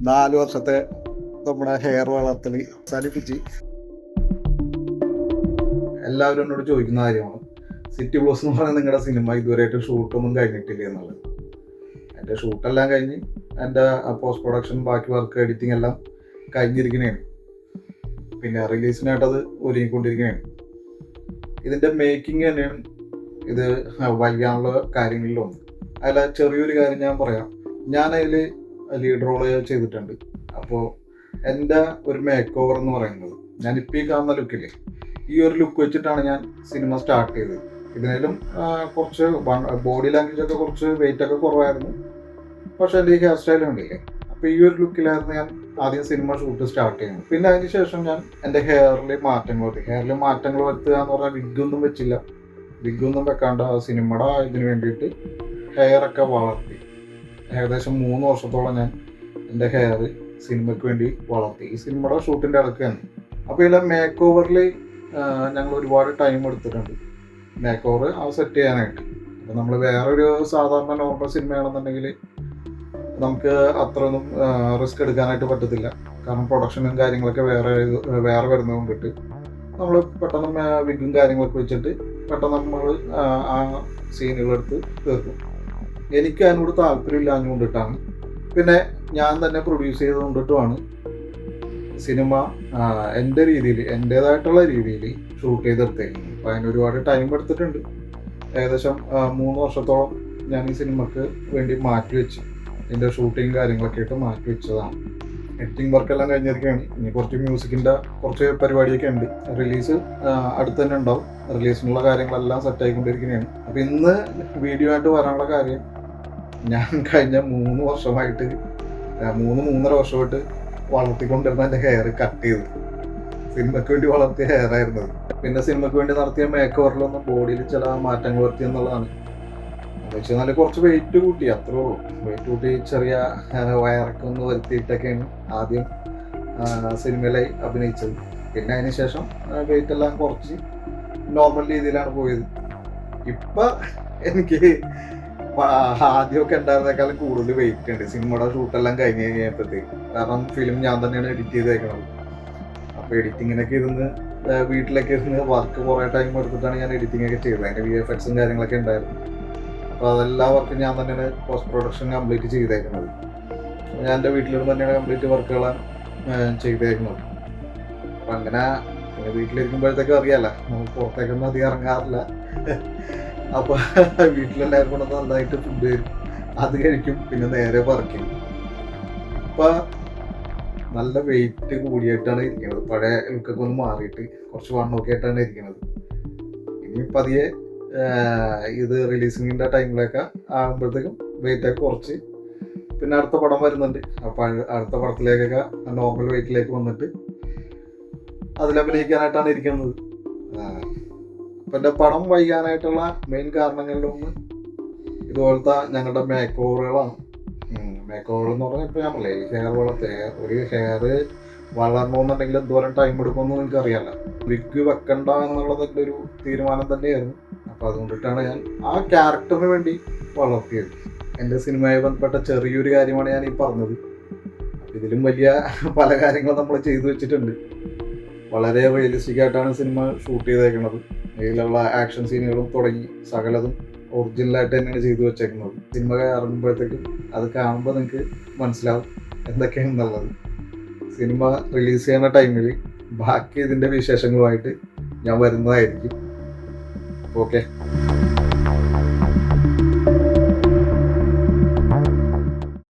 4 വർഷത്തെ നമ്മുടെ ഹെയർ വളർത്തൽ അവസാനിപ്പിച്ച്. എല്ലാവരും എന്നോട് ചോദിക്കുന്ന കാര്യമാണ്, സിറ്റി ബ്ലോസ് എന്ന് പറയുന്ന നിങ്ങളുടെ സിനിമ ഇതുവരെയായിട്ട് ഷൂട്ടൊന്നും കഴിഞ്ഞിട്ടില്ല എന്നുള്ളത്. എൻ്റെ ഷൂട്ടെല്ലാം കഴിഞ്ഞ് എൻ്റെ പോസ്റ്റ് പ്രൊഡക്ഷൻ ബാക്കി വർക്ക് എഡിറ്റിംഗ് എല്ലാം കഴിഞ്ഞിരിക്കുന്നതാണ്. പിന്നെ റിലീസിനായിട്ടത് ഒരുങ്ങിക്കൊണ്ടിരിക്കുകയാണ്. ഇതിൻ്റെ മേക്കിംഗ് തന്നെയാണ് ഇത് വൈകാനുള്ള കാര്യങ്ങളിലൊന്ന്. അതിൽ ചെറിയൊരു കാര്യം ഞാൻ പറയാം. ഞാനതിൽ ലീഡ് റോള് ചെയ്തിട്ടുണ്ട്. അപ്പോൾ എൻ്റെ ഒരു മേക്ക് ഓവർ എന്ന് പറയുന്നത്, ഞാനിപ്പോൾ ഈ കാണുന്ന ലുക്കില്ലേ, ഈ ഒരു ലുക്ക് വെച്ചിട്ടാണ് ഞാൻ സിനിമ സ്റ്റാർട്ട് ചെയ്തത്. ഇതിനും കുറച്ച് ബോഡി ലാംഗ്വേജ് ഒക്കെ കുറച്ച് വെയിറ്റ് ഒക്കെ കുറവായിരുന്നു. പക്ഷെ എൻ്റെ ഈ ഹെയർ സ്റ്റൈൽ ഉണ്ടില്ലേ, അപ്പോൾ ഈ ഒരു ലുക്കിലായിരുന്നു ഞാൻ ആദ്യം സിനിമ ഷൂട്ട് സ്റ്റാർട്ട് ചെയ്യുന്നത്. പിന്നെ അതിന് ശേഷം ഞാൻ എൻ്റെ ഹെയറിൽ മാറ്റങ്ങൾ വരുത്തുക എന്ന് പറഞ്ഞാൽ വിഗൊന്നും വെച്ചില്ല. വിഗൊന്നും വെക്കാണ്ട് ആ സിനിമയുടെ ഇതിന് വേണ്ടിയിട്ട് ഹെയറൊക്കെ വളർത്തി. ഏകദേശം 3 വർഷത്തോളം ഞാൻ എൻ്റെ ഹെയർ സിനിമയ്ക്ക് വേണ്ടി വളർത്തി. ഈ സിനിമയുടെ ഷൂട്ടിൻ്റെ ഇടയ്ക്ക് തന്നെ. അപ്പോൾ ഇതിലെ മേക്ക് ഓവറിൽ ഞങ്ങൾ ഒരുപാട് ടൈം എടുത്തിട്ടുണ്ട്, മേക്ക് ഓവർ ആ സെറ്റ് ചെയ്യാനായിട്ട്. അപ്പോൾ നമ്മൾ വേറൊരു സാധാരണ നോർമൽ സിനിമയാണെന്നുണ്ടെങ്കിൽ നമുക്ക് അത്രയൊന്നും റിസ്ക് എടുക്കാനായിട്ട് പറ്റത്തില്ല. കാരണം പ്രൊഡക്ഷനും കാര്യങ്ങളൊക്കെ വേറെ വരുന്നത് കൊണ്ടിട്ട് നമ്മൾ പെട്ടെന്ന് വിഗും കാര്യങ്ങളൊക്കെ വെച്ചിട്ട് പെട്ടെന്ന് നമ്മൾ ആ സീനുകളെടുത്ത് തീർക്കും. എനിക്ക് അതിനോട് താല്പര്യമില്ലാഞ്ഞു കൊണ്ടിട്ടാണ്, പിന്നെ ഞാൻ തന്നെ പ്രൊഡ്യൂസ് ചെയ്ത് കൊണ്ടിട്ടുമാണ് സിനിമ എൻ്റെ രീതിയിൽ, എൻ്റേതായിട്ടുള്ള രീതിയിൽ ഷൂട്ട് ചെയ്തെടുത്തേക്കുന്നത്. അപ്പോൾ അതിന് ഒരുപാട് ടൈം എടുത്തിട്ടുണ്ട്. ഏകദേശം 3 വർഷത്തോളം ഞാൻ ഈ സിനിമക്ക് വേണ്ടി മാറ്റിവെച്ച്, ഇതിൻ്റെ ഷൂട്ടിങ് കാര്യങ്ങളൊക്കെ ആയിട്ട് മാറ്റിവെച്ചതാണ്. എഡിറ്റിംഗ് വർക്കെല്ലാം കഴിഞ്ഞിരിക്കുകയാണ്. ഇനി കുറച്ച് മ്യൂസിക്കിൻ്റെ കുറച്ച് പരിപാടിയൊക്കെ ഉണ്ട്. റിലീസ് അടുത്ത് തന്നെ ഉണ്ടാവും. റിലീസിനുള്ള കാര്യങ്ങളെല്ലാം സെറ്റായിക്കൊണ്ടിരിക്കുകയാണ്. അപ്പോൾ ഇന്ന് വീഡിയോ ആയിട്ട് വരാനുള്ള കാര്യം, ഞാൻ കഴിഞ്ഞ 3 വർഷമായിട്ട് 3-3.5 വർഷമായിട്ട് വളർത്തിക്കൊണ്ടിരുന്ന എൻ്റെ ഹെയർ കട്ട് ചെയ്തു. സിനിമയ്ക്ക് വേണ്ടി വളർത്തിയ ഹെയർ ആയിരുന്നത്. പിന്നെ സിനിമയ്ക്ക് വേണ്ടി നടത്തിയ മേക്ക് ഓവറിലൊന്നും ബോഡിയിൽ ചില മാറ്റങ്ങൾ വരുത്തി എന്നുള്ളതാണ്. എന്ന് വെച്ച് കഴിഞ്ഞാൽ കുറച്ച് വെയിറ്റ് കൂട്ടി, അത്രേ ഉള്ളൂ. വെയിറ്റ് കൂട്ടി ചെറിയ വയറൊക്കെ ഒന്ന് വരുത്തിയിട്ടൊക്കെയാണ് ആദ്യം സിനിമയിലായി അഭിനയിച്ചത്. പിന്നെ അതിന് ശേഷം വെയിറ്റ് എല്ലാം കുറച്ച് നോർമൽ രീതിയിലാണ് പോയത്. ഇപ്പം എനിക്ക് ആദ്യമൊക്കെ ഉണ്ടായിരുന്നേക്കാളും കൂടുതൽ വെയിറ്റ് ഉണ്ട് സിനിമയുടെ ഷൂട്ടെല്ലാം കഴിഞ്ഞ് കഴിഞ്ഞപ്പോഴത്തേക്ക്. കാരണം ഫിലിം ഞാൻ തന്നെയാണ് എഡിറ്റ് ചെയ്തേക്കുന്നത്. അപ്പോൾ എഡിറ്റിങ്ങിനൊക്കെ ഇരുന്ന് വീട്ടിലൊക്കെ ഇരുന്ന് വർക്ക് കുറേ ടൈം എടുത്തിട്ടാണ് ഞാൻ എഡിറ്റിംഗ് ഒക്കെ ചെയ്തത്. അതിൻ്റെ VFX കാര്യങ്ങളൊക്കെ ഉണ്ടായിരുന്നു. അപ്പോൾ അതെല്ലാ വർക്കും ഞാൻ തന്നെയാണ് പോസ്റ്റ് പ്രൊഡക്ഷൻ കംപ്ലീറ്റ് ചെയ്തേക്കുന്നത്. ഞാൻ എൻ്റെ വീട്ടിലിരുന്ന് തന്നെയാണ് കംപ്ലീറ്റ് വർക്കുകളാണ് ചെയ്തേക്കുന്നത്. അപ്പം അങ്ങനെ പിന്നെ വീട്ടിലിരിക്കുമ്പോഴത്തേക്കും അറിയാമല്ലോ, നമുക്ക് പുറത്തേക്കൊന്നും അധികം ഇറങ്ങാറില്ല. അപ്പോൾ വീട്ടിലെല്ലാവരും കൂടെ നന്നായിട്ട് ഫുഡ് തരും, അത് കഴിക്കും, പിന്നെ നേരെ പറക്കും. ഇപ്പം നല്ല വെയിറ്റ് കൂടിയായിട്ടാണ് ഇരിക്കുന്നത്. പഴയ ലുക്കൊക്കെ ഒന്ന് മാറിയിട്ട് കുറച്ച് വണ്ണമൊക്കെ ആയിട്ടാണ് ഇരിക്കുന്നത്. ഇനി പതിയെ ഇത് റിലീസിങ്ങിൻ്റെ ടൈമിലൊക്കെ ആകുമ്പോഴത്തേക്കും വെയിറ്റൊക്കെ കുറച്ച് പിന്നെ അടുത്ത പടം വരുന്നുണ്ട്. അപ്പോൾ അടുത്ത പടത്തിലേക്കൊക്കെ നോർമൽ വെയിറ്റിലേക്ക് വന്നിട്ട് അതിലഭിനയിക്കാനായിട്ടാണ് ഇരിക്കുന്നത്. അപ്പം എൻ്റെ പടം വൈകാനായിട്ടുള്ള മെയിൻ കാരണങ്ങളിലൊന്ന് ഇതുപോലത്തെ ഞങ്ങളുടെ മേക്ക് ഓവറുകളാണ്. മേക്ക് ഓവർ എന്ന് പറഞ്ഞാൽ ഇപ്പോൾ ഞാൻ പറയേ, ഒരു ഹെയർ വളരണമെന്നുണ്ടെങ്കിൽ എന്തോരം ടൈം എടുക്കുമെന്ന് നിങ്ങൾക്ക് അറിയാമല്ലോ. വിഗ് വെക്കണ്ട എന്നുള്ളത് എൻ്റെ ഒരു തീരുമാനം തന്നെയായിരുന്നു. അപ്പോൾ അതുകൊണ്ടിട്ടാണ് ഞാൻ ആ ക്യാരക്ടറിന് വേണ്ടി വളർത്തിയത്. എൻ്റെ സിനിമയുമായി ബന്ധപ്പെട്ട ചെറിയൊരു കാര്യമാണ് ഞാൻ ഈ പറഞ്ഞത്. ഇതിലും വലിയ പല കാര്യങ്ങളും നമ്മൾ ചെയ്തു വെച്ചിട്ടുണ്ട്. വളരെ റിയലിസ്റ്റിക് ആയിട്ടാണ് സിനിമ ഷൂട്ട് ചെയ്തേക്കുന്നത്. ഇതിലുള്ള ആക്ഷൻ സീനുകളും തുടങ്ങി സകലതും ഒറിജിനലായിട്ട് തന്നെയാണ് ചെയ്തു വെച്ചേക്കുന്നത്. സിനിമ ഇറങ്ങുമ്പോഴത്തേക്കും അത് കാണുമ്പോൾ നിങ്ങൾക്ക് മനസ്സിലാവും എന്തൊക്കെയാണെന്നുള്ളത്. സിനിമ റിലീസ് ചെയ്യുന്ന ടൈമിൽ ബാക്കി ഇതിൻ്റെ വിശേഷങ്ങളുമായിട്ട് ഞാൻ വരുന്നതായിരിക്കും. ഓക്കെ.